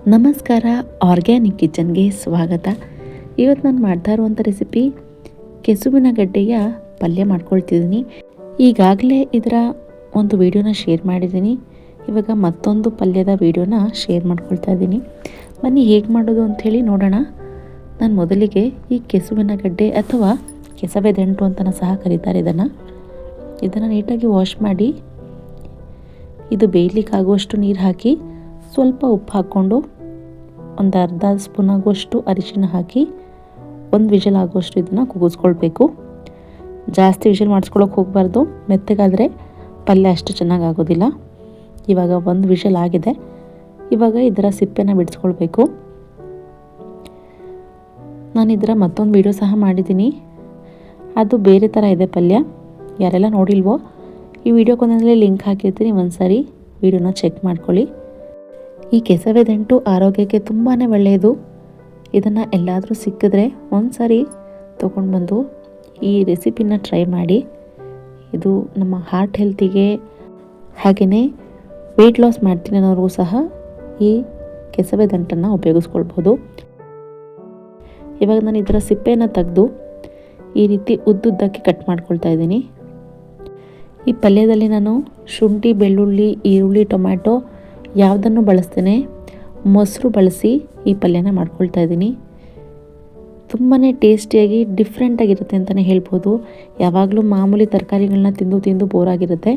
ನಮಸ್ಕಾರ, ಆರ್ಗ್ಯಾನಿಕ್ ಕಿಚನ್ಗೆ ಸ್ವಾಗತ. ಇವತ್ತು ನಾನು ಮಾಡ್ತಾ ಇರುವಂಥ ರೆಸಿಪಿ ಕೆಸುವಿನ ಗಡ್ಡೆಯ ಪಲ್ಯ ಮಾಡ್ಕೊಳ್ತಿದ್ದೀನಿ. ಈಗಾಗಲೇ ಇದರ ಒಂದು ವಿಡಿಯೋನ ಶೇರ್ ಮಾಡಿದ್ದೀನಿ. ಇವಾಗ ಮತ್ತೊಂದು ಪಲ್ಯದ ವಿಡಿಯೋನ ಶೇರ್ ಮಾಡ್ಕೊಳ್ತಾ ಇದ್ದೀನಿ. ಬನ್ನಿ ಹೇಗೆ ಮಾಡೋದು ಅಂಥೇಳಿ ನೋಡೋಣ. ನಾನು ಮೊದಲಿಗೆ ಈ ಕೆಸುವಿನ ಗಡ್ಡೆ ಅಥವಾ ಕೆಸವೆ ದಂಟು ಅಂತಲೂ ಸಹ ಕರೀತಾರೆ ಇದನ್ನು ನೀಟಾಗಿ ವಾಶ್ ಮಾಡಿ, ಇದು ಬೇಯಲಿಕ್ಕಾಗುವಷ್ಟು ನೀರು ಹಾಕಿ, ಸ್ವಲ್ಪ ಉಪ್ಪು ಹಾಕ್ಕೊಂಡು ಒಂದು ಅರ್ಧ ಸ್ಪೂನ್ ಆಗುವಷ್ಟು ಅರಿಶಿನ ಹಾಕಿ ಒಂದು ವಿಷಲ್ ಆಗುವಷ್ಟು ಇದನ್ನು ಕೂಗಿಸ್ಕೊಳ್ಬೇಕು. ಜಾಸ್ತಿ ವಿಷಲ್ ಮಾಡಿಸ್ಕೊಳ್ಳೋಕೆ ಹೋಗಬಾರ್ದು, ಮೆತ್ತಗಾದರೆ ಪಲ್ಯ ಅಷ್ಟು ಚೆನ್ನಾಗಿ ಆಗೋದಿಲ್ಲ. ಇವಾಗ ಒಂದು ವಿಷಲ್ ಆಗಿದೆ. ಇವಾಗ ಇದರ ಸಿಪ್ಪೆನ ಬಿಡಿಸ್ಕೊಳ್ಬೇಕು. ನಾನು ಇದರ ಮತ್ತೊಂದು ವಿಡಿಯೋ ಸಹ ಮಾಡಿದ್ದೀನಿ, ಅದು ಬೇರೆ ಥರ ಇದೆ ಪಲ್ಯ. ಯಾರೆಲ್ಲ ನೋಡಿಲ್ವೋ ಈ ವಿಡಿಯೋಕ್ಕೊಂದರಲ್ಲಿ ಲಿಂಕ್ ಹಾಕಿರ್ತೀನಿ, ಒಂದು ಸಾರಿ ವಿಡಿಯೋನ ಚೆಕ್ ಮಾಡ್ಕೊಳ್ಳಿ. ಈ ಕೆಸವೆ ದಂಟು ಆರೋಗ್ಯಕ್ಕೆ ತುಂಬಾ ಒಳ್ಳೆಯದು. ಇದನ್ನು ಎಲ್ಲಾದರೂ ಸಿಕ್ಕಿದ್ರೆ ಒಂದು ಸಾರಿ ತೊಗೊಂಡು ಬಂದು ಈ ರೆಸಿಪಿನ ಟ್ರೈ ಮಾಡಿ. ಇದು ನಮ್ಮ ಹಾರ್ಟ್ ಹೆಲ್ತಿಗೆ, ಹಾಗೆಯೇ ವೆಯ್ಟ್ ಲಾಸ್ ಮಾಡ್ತೀನಿ ಅನ್ನೋರಿಗೂ ಸಹ ಈ ಕೆಸವೆ ದಂಟನ್ನು ಉಪಯೋಗಿಸ್ಕೊಳ್ಬೋದು. ಇವಾಗ ನಾನು ಇದರ ಸಿಪ್ಪೆಯನ್ನು ತೆಗೆದು ಈ ರೀತಿ ಉದ್ದುದ್ದಕ್ಕೆ ಕಟ್ ಮಾಡ್ಕೊಳ್ತಾ ಇದ್ದೀನಿ. ಈ ಪಲ್ಯದಲ್ಲಿ ನಾನು ಶುಂಠಿ, ಬೆಳ್ಳುಳ್ಳಿ, ಈರುಳ್ಳಿ, ಟೊಮ್ಯಾಟೊ ಯಾವುದನ್ನು ಬಳಸ್ತೇನೆ, ಮೊಸರು ಬಳಸಿ ಈ ಪಲ್ಯನ ಮಾಡ್ಕೊಳ್ತಾ ಇದ್ದೀನಿ. ತುಂಬಾ ಟೇಸ್ಟಿಯಾಗಿ ಡಿಫ್ರೆಂಟಾಗಿರುತ್ತೆ ಅಂತಲೇ ಹೇಳ್ಬೋದು. ಯಾವಾಗಲೂ ಮಾಮೂಲಿ ತರಕಾರಿಗಳನ್ನ ತಿಂದು ಬೋರ್ ಆಗಿರುತ್ತೆ.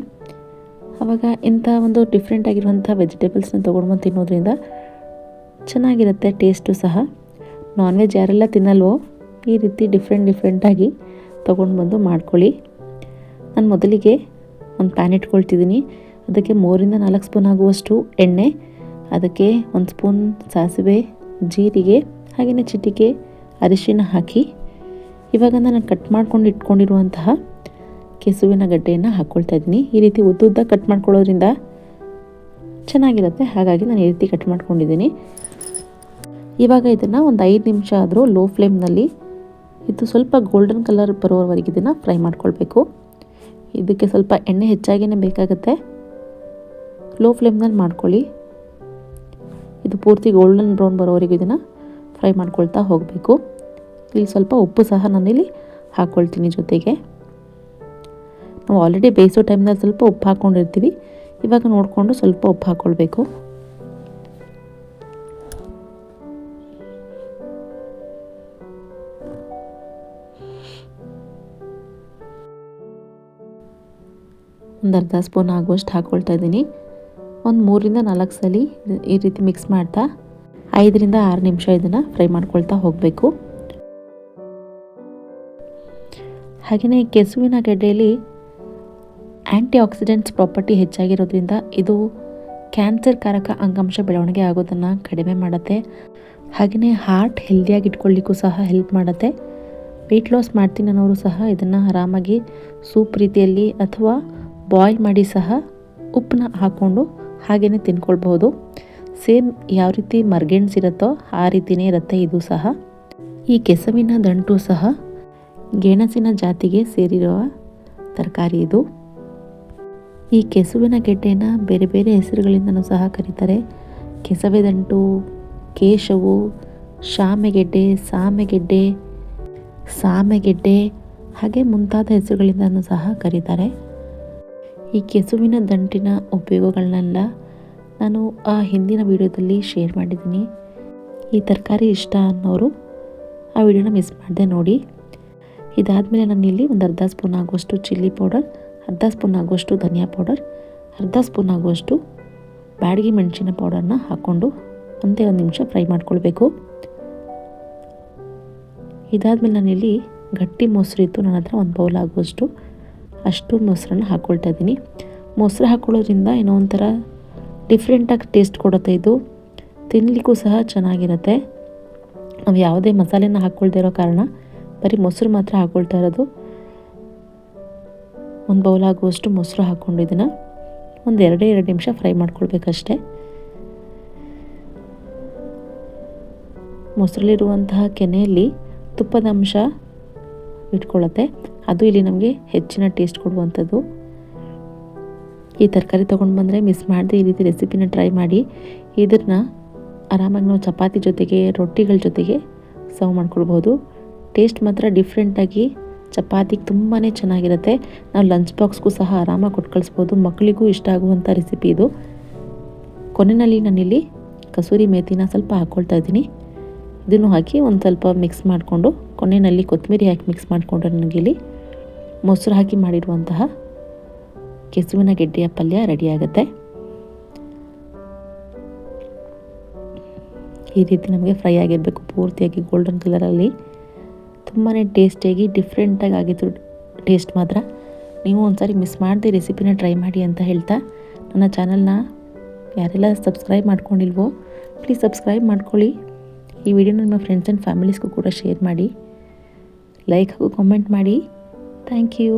ಆವಾಗ ಇಂಥ ಒಂದು ಡಿಫ್ರೆಂಟಾಗಿರುವಂಥ ವೆಜಿಟೇಬಲ್ಸ್ನ ತೊಗೊಂಡ್ಬಂದು ತಿನ್ನೋದ್ರಿಂದ ಚೆನ್ನಾಗಿರುತ್ತೆ ಟೇಸ್ಟು ಸಹ. ನಾನ್ ವೆಜ್ ಯಾರೆಲ್ಲ ತಿನ್ನಲ್ವೋ ಈ ರೀತಿ ಡಿಫ್ರೆಂಟಾಗಿ ತೊಗೊಂಡು ಬಂದು ಮಾಡ್ಕೊಳ್ಳಿ. ನಾನು ಮೊದಲಿಗೆ ಒಂದು ಪ್ಯಾನ್ ಇಟ್ಕೊಳ್ತಿದ್ದೀನಿ. ಅದಕ್ಕೆ 3ರಿಂದ 4 ಸ್ಪೂನ್ ಆಗುವಷ್ಟು ಎಣ್ಣೆ, ಅದಕ್ಕೆ 1 ಸ್ಪೂನ್ ಸಾಸಿವೆ, ಜೀರಿಗೆ, ಹಾಗೆಯೇ ಚಿಟಿಕೆ ಅರಿಶಿನ ಹಾಕಿ, ಇವಾಗ ನಾನು ಕಟ್ ಮಾಡ್ಕೊಂಡು ಇಟ್ಕೊಂಡಿರುವಂತಹ ಕೆಸುವಿನ ಗಡ್ಡೆಯನ್ನು ಹಾಕ್ಕೊಳ್ತಾ ಇದ್ದೀನಿ. ಈ ರೀತಿ ಉದ್ದುದ್ದ ಕಟ್ ಮಾಡ್ಕೊಳ್ಳೋದ್ರಿಂದ ಚೆನ್ನಾಗಿರುತ್ತೆ, ಹಾಗಾಗಿ ನಾನು ಈ ರೀತಿ ಕಟ್ ಮಾಡ್ಕೊಂಡಿದ್ದೀನಿ. ಇವಾಗ ಇದನ್ನು ಒಂದು 5 ನಿಮಿಷ ಆದರೂ ಲೋ ಫ್ಲೇಮ್ನಲ್ಲಿ ಇದು ಸ್ವಲ್ಪ ಗೋಲ್ಡನ್ ಕಲರ್ ಬರೋವರೆಗೆ ಇದನ್ನು ಫ್ರೈ ಮಾಡ್ಕೊಳ್ಬೇಕು. ಇದಕ್ಕೆ ಸ್ವಲ್ಪ ಎಣ್ಣೆ ಹೆಚ್ಚಾಗಿಯೇ ಬೇಕಾಗುತ್ತೆ. ಲೋ ಫ್ಲೇಮ್ನಲ್ಲಿ ಮಾಡ್ಕೊಳ್ಳಿ. ಇದು ಪೂರ್ತಿ ಗೋಲ್ಡನ್ ಬ್ರೌನ್ ಬರೋವರೆಗೂ ಇದನ್ನು ಫ್ರೈ ಮಾಡ್ಕೊಳ್ತಾ ಹೋಗಬೇಕು. ಇಲ್ಲಿ ಸ್ವಲ್ಪ ಉಪ್ಪು ಸಹ ನಾನಿಲ್ಲಿ ಹಾಕ್ಕೊಳ್ತೀನಿ ಜೊತೆಗೆ. ನಾವು ಆಲ್ರೆಡಿ ಬೇಯಿಸೋ ಟೈಮ್ನಲ್ಲಿ ಸ್ವಲ್ಪ ಉಪ್ಪು ಹಾಕ್ಕೊಂಡಿರ್ತೀವಿ. ಇವಾಗ ನೋಡಿಕೊಂಡು ಸ್ವಲ್ಪ ಉಪ್ಪು ಹಾಕ್ಕೊಳ್ಬೇಕು. ಒಂದು ಅರ್ಧ ಸ್ಪೂನ್ ಆಗುವಷ್ಟು ಹಾಕ್ಕೊಳ್ತಾ ಇದ್ದೀನಿ. ಒಂದು 3ರಿಂದ 4 ಸಲ ಈ ರೀತಿ ಮಿಕ್ಸ್ ಮಾಡ್ತಾ 5ರಿಂದ 6 ನಿಮಿಷ ಇದನ್ನು ಫ್ರೈ ಮಾಡ್ಕೊಳ್ತಾ ಹೋಗಬೇಕು. ಹಾಗೆಯೇ ಕೆಸುವಿನ ಗಡ್ಡೆಯಲ್ಲಿ ಆ್ಯಂಟಿ ಆಕ್ಸಿಡೆಂಟ್ಸ್ ಪ್ರಾಪರ್ಟಿ ಹೆಚ್ಚಾಗಿರೋದ್ರಿಂದ ಇದು ಕ್ಯಾನ್ಸರ್ ಕಾರಕ ಅಂಗಾಂಶ ಬೆಳವಣಿಗೆ ಆಗೋದನ್ನು ಕಡಿಮೆ ಮಾಡುತ್ತೆ. ಹಾಗೆಯೇ ಹಾರ್ಟ್ ಹೆಲ್ದಿಯಾಗಿ ಇಟ್ಕೊಳ್ಳಿಕ್ಕೂ ಸಹ ಹೆಲ್ಪ್ ಮಾಡುತ್ತೆ. ವೆಯ್ಟ್ ಲಾಸ್ ಮಾಡ್ತೀನಿ ಅನ್ನೋರು ಸಹ ಇದನ್ನು ಆರಾಮಾಗಿ ಸೂಪ್ ರೀತಿಯಲ್ಲಿ ಅಥವಾ ಬಾಯ್ಲ್ ಮಾಡಿ ಸಹ ಉಪ್ಪನ್ನ ಹಾಕ್ಕೊಂಡು ಹಾಗೆಯೇ ತಿನ್ಕೊಳ್ಬಹುದು. ಸೇಮ್ ಯಾವ ರೀತಿ ಮರ್ಗೆಣ್ಸ್ ಇರುತ್ತೋ ಆ ರೀತಿಯೇ ಇರುತ್ತೆ ಇದು ಸಹ. ಈ ಕೆಸವಿನ ದಂಟು ಸಹ ಗೆಣಸಿನ ಜಾತಿಗೆ ಸೇರಿರುವ ತರಕಾರಿ ಇದು. ಈ ಕೆಸುವಿನ ಗೆಡ್ಡೆನ ಬೇರೆ ಬೇರೆ ಹೆಸರುಗಳಿಂದನೂ ಸಹ ಕರೀತಾರೆ. ಕೆಸವೆ ದಂಟು, ಕೇಶವು, ಶಾಮೆಗೆಡ್ಡೆ, ಸಾಮೆಗೆಡ್ಡೆ ಹಾಗೆ ಮುಂತಾದ ಹೆಸರುಗಳಿಂದನೂ ಸಹ ಕರೀತಾರೆ. ಈ ಕೆಸುವಿನ ದಂಟಿನ ಉಪಯೋಗಗಳನ್ನೆಲ್ಲ ನಾನು ಆ ಹಿಂದಿನ ವಿಡಿಯೋದಲ್ಲಿ ಶೇರ್ ಮಾಡಿದ್ದೀನಿ. ಈ ತರಕಾರಿ ಇಷ್ಟ ಅನ್ನೋರು ಆ ವಿಡಿಯೋನ ಮಿಸ್ ಮಾಡದೆ ನೋಡಿ. ಇದಾದಮೇಲೆ ನಾನಿಲ್ಲಿ ಒಂದು ಅರ್ಧ ಸ್ಪೂನ್ ಆಗುವಷ್ಟು ಚಿಲ್ಲಿ ಪೌಡರ್, ಅರ್ಧ ಸ್ಪೂನ್ ಆಗುವಷ್ಟು ಧನಿಯಾ ಪೌಡರ್, ಅರ್ಧ ಸ್ಪೂನ್ ಆಗುವಷ್ಟು ಬ್ಯಾಡಗಿ ಮೆಣಸಿನ ಪೌಡರ್ನ ಹಾಕ್ಕೊಂಡು ಒಂದೇ 1 ನಿಮಿಷ ಫ್ರೈ ಮಾಡ್ಕೊಳ್ಬೇಕು. ಇದಾದಮೇಲೆ ನಾನಿಲ್ಲಿ ಗಟ್ಟಿ ಮೊಸರು ಇತ್ತು ನನ್ನ ಹತ್ರ, 1 ಬೌಲ್ ಆಗುವಷ್ಟು ಅಷ್ಟು ಮೊಸರನ್ನು ಹಾಕ್ಕೊಳ್ತಾ ಇದ್ದೀನಿ. ಮೊಸರು ಹಾಕ್ಕೊಳ್ಳೋದ್ರಿಂದ ಏನೋ ಒಂಥರ ಡಿಫ್ರೆಂಟಾಗಿ ಟೇಸ್ಟ್ ಕೊಡುತ್ತೆ. ಇದು ತಿನ್ನಲಿಕ್ಕೂ ಸಹ ಚೆನ್ನಾಗಿರುತ್ತೆ. ನಾವು ಯಾವುದೇ ಮಸಾಲೆನ ಹಾಕ್ಕೊಳ್ದೇ ಇರೋ ಕಾರಣ ಬರೀ ಮೊಸರು ಮಾತ್ರ ಹಾಕ್ಕೊಳ್ತಾ ಇರೋದು. 1 ಬೌಲ್ ಆಗುವಷ್ಟು ಮೊಸರು ಹಾಕ್ಕೊಂಡು ಇದನ್ನು ಒಂದು 2 ನಿಮಿಷ ಫ್ರೈ ಮಾಡ್ಕೊಳ್ಬೇಕಷ್ಟೆ. ಮೊಸರಲ್ಲಿರುವಂತಹ ಕೆನೆಯಲ್ಲಿ ತುಪ್ಪದ ಅಂಶ ಇಟ್ಕೊಳ್ಳುತ್ತೆ, ಅದು ಇಲ್ಲಿ ನಮಗೆ ಹೆಚ್ಚಿನ ಟೇಸ್ಟ್ ಕೊಡುವಂಥದ್ದು. ಈ ತರಕಾರಿ ತೊಗೊಂಡು ಬಂದರೆ ಮಿಸ್ ಮಾಡದೆ ಈ ರೀತಿ ರೆಸಿಪಿನ ಟ್ರೈ ಮಾಡಿ. ಇದನ್ನು ಆರಾಮಾಗಿ ನಾವು ಚಪಾತಿ ಜೊತೆಗೆ ರೊಟ್ಟಿಗಳ ಜೊತೆಗೆ ಸರ್ವ್ ಮಾಡ್ಕೊಳ್ಬೋದು. ಟೇಸ್ಟ್ ಮಾತ್ರ ಡಿಫ್ರೆಂಟಾಗಿ ಚಪಾತಿಗೆ ತುಂಬಾ ಚೆನ್ನಾಗಿರುತ್ತೆ. ನಾವು ಲಂಚ್ ಬಾಕ್ಸ್ಗೂ ಸಹ ಆರಾಮಾಗಿ ಕೊಟ್ಟು ಕಳಿಸ್ಬೋದು. ಮಕ್ಕಳಿಗೂ ಇಷ್ಟ ಆಗುವಂಥ ರೆಸಿಪಿ ಇದು. ಕೊನೆಯಲ್ಲಿ ನಾನಿಲ್ಲಿ ಕಸೂರಿ ಮೇಥಿನ ಸ್ವಲ್ಪ ಹಾಕ್ಕೊಳ್ತಾ ಇದ್ದೀನಿ. ಇದನ್ನು ಹಾಕಿ ಒಂದು ಸ್ವಲ್ಪ ಮಿಕ್ಸ್ ಮಾಡಿಕೊಂಡು ಕೊನೆಯಲ್ಲಿ ಕೊತ್ತಂಬರಿ ಹಾಕಿ ಮಿಕ್ಸ್ ಮಾಡಿಕೊಂಡ್ರೆ ನನಗಿಲ್ಲಿ ಮೊಸರು ಹಾಕಿ ಮಾಡಿರುವಂತಹ ಕೆಸುವಿನ ಗೆಡ್ಡೆಯ ಪಲ್ಯ ರೆಡಿಯಾಗುತ್ತೆ. ಈ ರೀತಿ ನಮಗೆ ಫ್ರೈ ಆಗಿರಬೇಕು, ಪೂರ್ತಿಯಾಗಿ ಗೋಲ್ಡನ್ ಕಲರಲ್ಲಿ. ತುಂಬಾ ಟೇಸ್ಟಿಯಾಗಿ ಡಿಫ್ರೆಂಟಾಗಿ ಆಗಿತ್ತು ಟೇಸ್ಟ್ ಮಾತ್ರ. ನೀವು ಒಂದ್ಸಾರಿ ಮಿಸ್ ಮಾಡದೆ ರೆಸಿಪಿನ ಟ್ರೈ ಮಾಡಿ ಅಂತ ಹೇಳ್ತಾ, ನನ್ನ ಚಾನಲ್ನ ಯಾರೆಲ್ಲ ಸಬ್ಸ್ಕ್ರೈಬ್ ಮಾಡ್ಕೊಂಡಿಲ್ವೋ ಪ್ಲೀಸ್ ಸಬ್ಸ್ಕ್ರೈಬ್ ಮಾಡ್ಕೊಳ್ಳಿ. ಈ ವಿಡಿಯೋನ ನಿಮ್ಮ ಫ್ರೆಂಡ್ಸ್ ಆ್ಯಂಡ್ ಫ್ಯಾಮಿಲೀಸ್ಗೂ ಕೂಡ ಶೇರ್ ಮಾಡಿ, ಲೈಕ್ ಹಾಗೂ ಕಾಮೆಂಟ್ ಮಾಡಿ. Thank you.